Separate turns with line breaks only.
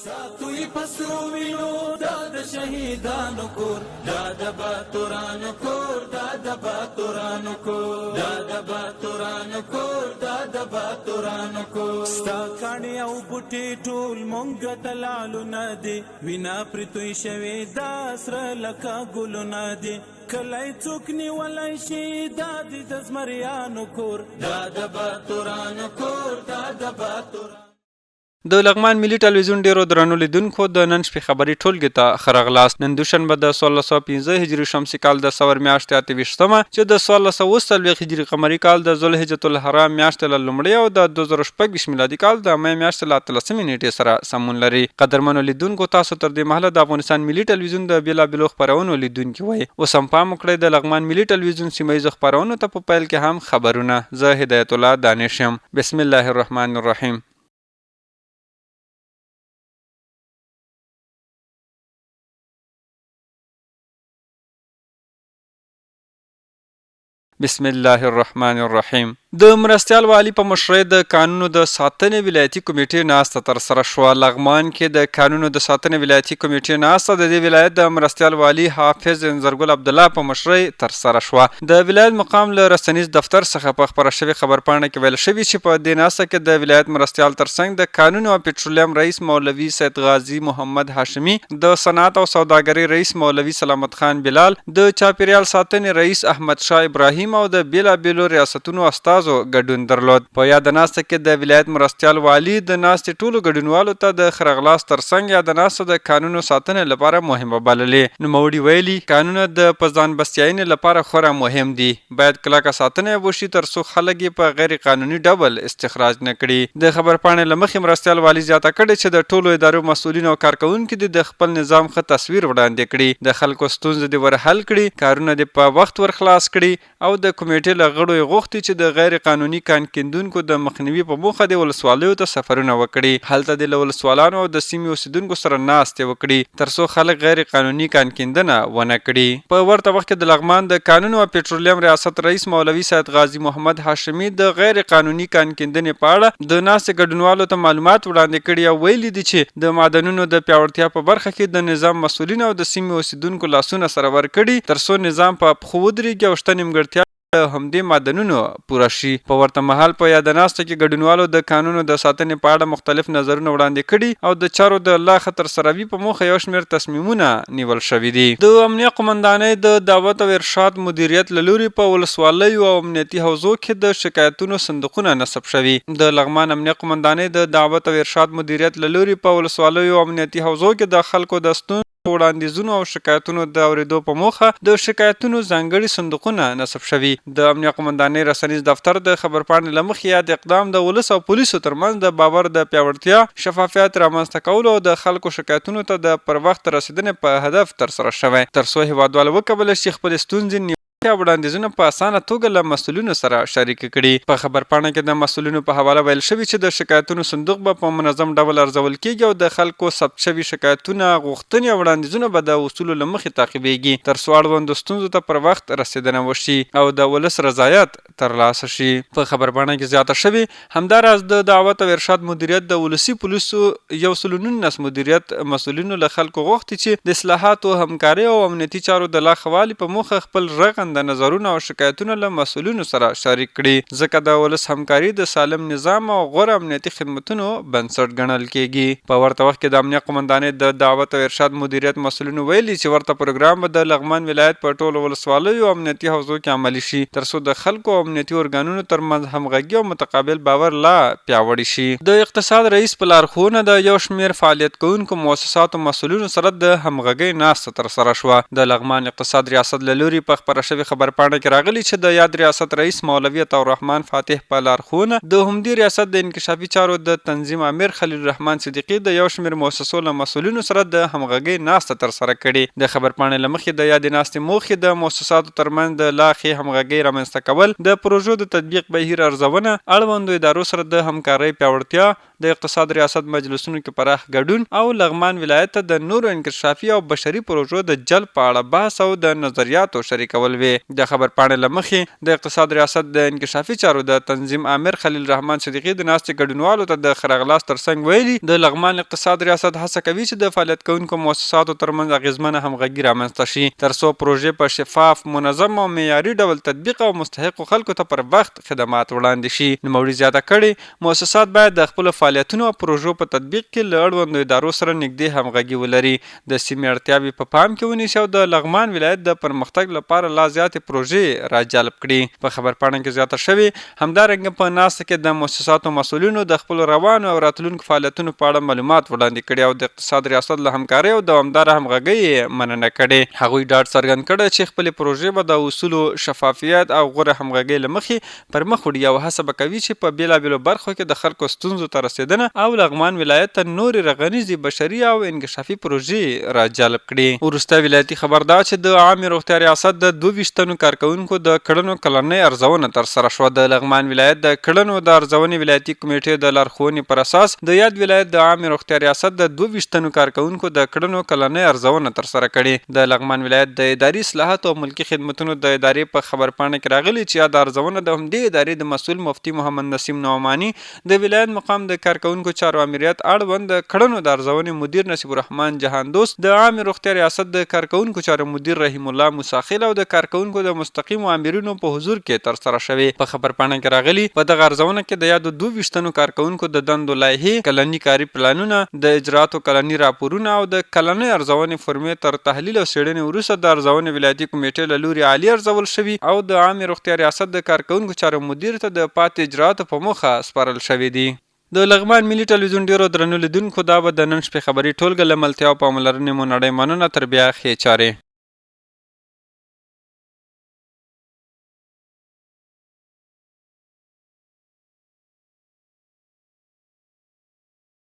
ساتوی پسرو وینو دا د شهیدانو کور، دا د باتورانو کور، دا د باتورانو کور، دا د باتورانو کور، دا د باتورانو کور. ستا کاڼي او بوټي ټول مونږ ته لالونه دي، وینا پرې توی شوې دا سره لکه ګلونه دي. کلی څوک نیولی شي دا د زمریانو کور، دا د باتورانو کور، دا د باتورانو.
د لغمان ملي ټلویزیون ډیرو درنو لیدونکو د نن شپې خبري ټولګې ته ښه راغلاست. نن دوشنبه د 1615 هجري شمسي کال د سور میاشتې 28مه چې د 1640 هجري قمري کال د ذوالحجة الحرام میاشتې له لومړۍ او د 2026 میلادي کال د می میاشتې له 13مې نیټې سره سمون لري. قدرمنو لیدونکو، تاسو تر دې مهاله د افغانستان ملي ټلویزیون د بیلابیلو خپرونو لیدونکي وئ. اوس هم پام وکړئ د لغمان ملي ټلویزیون سیمه ییزو خپرونو ته په پیل کې هم خبرونه. زه هدایت الله دانش یم. بسم الله الرحمن الرحیم. بسم الله الرحمن الرحیم. د مرستیال والی په مشرۍ د قانونو د ساتنې ولایتي کمیټې ناسته تر سره شوه. لغمان کې د قانونو د ساتنې ولایتي کمیټې ناسته د دې ولایت د مرستیال والی حافظ انځرګل عبدالله په مشرۍ تر سره شوه. د ولایت مقام له رسنیز دفتر څخه په خپره شوې خبرپاڼه کې ویل شوي چې په دې ناسته کې د ولایت مرستیال ترڅنګ د قانونو او پټرولیم رئیس مولوي سید غازي محمد هاشمي، د صنعت او سوداګرۍ رئیس مولوي سلامت خان بلال، د چاپیریال ساتنې رئیس احمد شاه ابراهیم او د بیلابیلو ریاستونو استازو ګډون درلود. په یاد ناسته کې د ولایت مرستیال والی د ناستې ټولو ګډونوالو ته د ښه راغلاست ترڅنګ یاد ناسته د قانونو ساتنې لپاره مهمه بللې. نوموړي ویلي قانونونه د په ځان بسیاینې لپاره خورا مهم دي. باید کلکه ساتنه وشي ترڅو خلک یې په غیر قانوني ډول استخراج نه کړي. د خبرپاڼې له مخې مرستیال والی زیاته کړې چې د ټولو ادارو مسؤلین او کارکوونکي دې د خپل نظام ښه تصویر وړاندې کړي، د خلکو ستونزې دې ورحل کړي، کارونه دې په وخت ورخلاص کړي او د کمیټې له غړو یې غوښتي چې د غیر قانوني کان کیندونکو د مخنیوي په موخه د ولسوالیو ته سفرونه وکړي. هلته د له ولسوالانو او د سیمې اوسیدونکو سره ناستې وکړي ترڅو خلک غیر قانوني کان کیندنه ونه کړي. په ورته وخت کې د لغمان د قانونو او پټرولیم ریاست رئیس مولوي سید غازي محمد هاشمي د غیر قانوني کان کیندنې په اړه د ناستې ګډونوالو ته معلومات وړاندې کړي او ویلي دي چې د معدنونو د پیاوړتیا په برخه کې د نظام مسؤلین او د سیمې اوسیدونکو لاسونه سره ورکړي ترڅو نظام په پښو ودرېږي او شته نیمګړتیا همدې معدنونو پوره شي. په ورته مهال په یاد ناسته کې ګډونوالو د قانونو د ساتنې په اړه مختلف نظرونه وړاندې کړي او د چارو د لا ښه ترسروي په موخه یو شمېر تصمیمونه نیول شوي دي. د امنیه قمندانۍ د دعوت او ارشاد مدیریت له لوري په ولسوالیو او امنیتي حوزو کې د شکایتونو صندوقونه نصب شوي. د لغمان امنیه قمندانۍ د دعوت او ارشاد مدیریت له لوري په ولسوالیو او امنیتي حوزو کې د خلکو د ستونزو وړاندیزونو او شکایتونو د اورېدو په موخه د شکایتونو ځانګړي صندوقونه نصب شوي. د امنیه قمندانۍ رسنیز دفتر د خبرپاڼې له مخې یاد اقدام د ولس او پولیسو ترمنځ د باور د پیاوړتیا، شفافیت رامنځته کولو او د خلکو شکایتونو ته د پر وخت رسیدنې په هدف ترسره شوی ترڅو هیوادوال وکولی شي خپلې ستونزې وړاندیزونه په اسانه توګه له مسؤلینو سره شریک کړي. په خبرپاڼه کې د مسؤلینو په حواله ویل شوي چې د شکایتونو صندوق به په منظم ډول ارزول کیږي او د خلکو ثبت شوي شکایتونه، غوښتنې او وړاندیزونه به د اصولو له مخې تعقیبېږي ترڅو اړوندو ستونزو ته پر وخت رسیدنه وشي او د ولس رضایت ترلاسه شي. په خبرپاڼه کې زیاته شوي همداراز د دعوت او ارشاد مدیریت د ولسي پولیسو 119 مدیریت مسؤلینو له خلکو غوښتي چې د اصلاحاتو، همکارۍ او امنیتي چارو د لا ښه والي په موخه خپل رغند د نظرونه او شکایتونه له مسؤلینو سره شریک کړي، ځکه د ولس همکاري د سالم نظام او غوره امنیتي خدمتونو بنسټ ګڼل کیږي. په ورته وخت کې د امنیه قمندانۍ د دعوت او ارشاد مدیریت مسؤلینو ویلي چې ورته پروګرام به د لغمان ولایت په ټولو ولسوالیو او امنیتي حوزو کې عملي شي ترڅو د خلکو او امنیتي ارګانونو ترمنځ همغږي او متقابل باور لا پیاوړی شي. د اقتصاد رئیس په لارښوونه د یو شمېر فعالیت کوونکو مؤسساتو مسؤلینو سره د همغږۍ ناسته ترسره شوه. د لغمان اقتصاد ریاست له لوري په خپره شوې خبرپاڼه کې راغلي چې د یاد ریاست رئیس مولوي عطاالرحمن فاتح په لارښوونه د همدې ریاست د انکشافي چارو د تنظیم امیر خلیل الرحمن صدیقي د یو شمېر مؤسسو له مسؤلینو سره د همغږۍ ناسته ترسره کړې. د خبرپاڼې له مخې د یادې ناستې موخې د مؤسساتو ترمنځ د لا ښې همغږۍ رامنځته کول، د پروژو د تطبیق بهیر ارزونه، اړوندو ادارو سره د همکارۍ پیاوړتیا، د اقتصاد ریاست مجلسونو کې پراخ ګډون او لغمان ولایت ته د نورو انکشافي او بشري پروژو د جلب په اړه بحث او د نظریاتو شریکول وي. شوې. د خبرپاڼې له مخې د اقتصاد ریاست د انکشافي چارو د تنظیم امیر خلیل رحمان صدیقي د ناستې ګډونوالو ته د ښه راغلاست ترڅنګ ویلي د لغمان اقتصاد ریاست هڅه کوي چې د فعالیت کوونکو مؤسساتو ترمنځ اغیزمنه همغږي رامنځته شي ترڅو پروژې په شفاف، منظم او معیاري ډول تطبیق او مستحقو خلکو ته پر وخت خدمات وړاندې شي. نوموړي زیاته کړې مؤسسات باید د خپلو فعالیتونو او پروژو په تطبیق کې له اړوندو ادارو سره نږدې همغږي ولري، د سیمې اړتیاوې په پام کې ونیسي او د لغمان ولایت د پرمختګ لپاره لا زیاتې پروژې راجلب کړي. په خبرپاڼه کې زیاته شوې همدارنګه په ناسته کې د مؤسساتو مسؤلینو د خپلو روانو او راتلونکو فعالیتونو په اړه معلومات وړاندې کړي او د اقتصاد ریاست له همکارۍ او دوامداره همغږۍ مننه کړې. هغوی ډاډ څرګند کړی چې خپلې پروژې به د اصولو، شفافیت او غوره همغږۍ له مخې پر مخ وړي او هڅه به کوي چې په بېلابېلو برخو کې د خلکو ستونزو ته رسېدنه او لغمان ولایت ته نورې رغنیزې بشري او انکشافي پروژې راجلب کړي. وروسته ولایتي خبر دا چې د عامې روغتیا ریاست د 22 تنو کارکوونکو د کړنو کلنۍ ارزونه ترسره شوه. د لغمان ولایت د کړنو د ارزونې ولایتي کمیټې د لارښوونې پر اساس د یاد ولایت د عامې روغتیا ریاست د 22 تنو کارکوونکو د کړنو کلنۍ ارزونه ترسره کړې. د لغمان ولایت د اداري اصلاحاتو او ملکي خدمتونو د ادارې په خبرپاڼه کې راغلي چې یاد ارزونه د همدې ادارې د مسؤل مفتي محمد نسیم نعماني، د ولایت مقام د کارکوونکو چارو امریت اړوند د کړنو د ارزونې مدیر نصیب الرحمن جهاندوست، د عامې روغتیا ریاست د کارکوونکو چارو مدیر رحیم الله موساخیل او د کارکوونکو د مستقیمو امرینو په حضور کې ترسره شوې. په خبرپاڼه کې راغلي په دغه ارزونه کې د یادو 22 تنو کارکوونکو د دندو لایحې، کلني کاري پلانونه، د اجرااتو کلني راپورونه او د کلنۍ ارزونې فورمې تر تحلیل او څېړنې وروسته د ارزونې ولایتي کمیټې له لوري عالي ارزول شوي او د عامې روغتیا ریاست د کارکوونکو چارو مدیر ته د پاتې اجرااتو په موخه سپارل شوي دي. د لغمان ملي ټلویزیون ډیرو درنو لیدونکو دا به د نن شپې خبري ټولګه له ملتیا او پاملرنې مو نړۍ مننه. تر بیا ښې چارې.